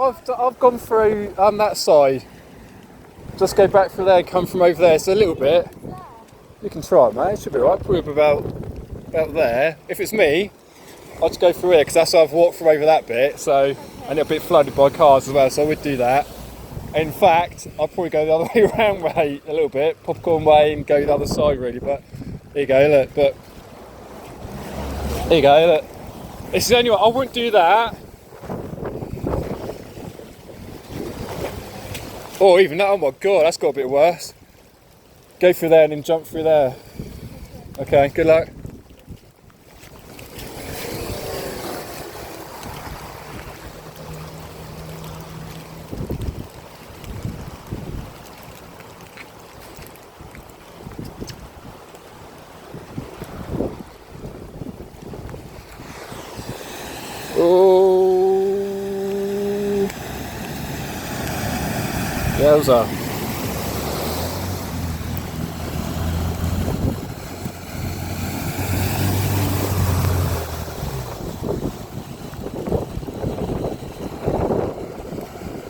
I've gone through that side. Just go back through there and come from over there. So a little bit. You can try it, mate. It should be right. Probably about there. If it's me, I'll just go through here because that's how I've walked from over that bit. So and it'll be flooded by cars as well. So I would do that. In fact, I'll probably go the other way around, way a little bit, Popcorn Way, and go the other side really. But there you go. Look, but there you go. Look. This is the only one. I wouldn't do that. Oh, even that. Oh my god, that's got a bit worse. Go through there and then jump through there. Okay, good luck. Oh, yowza.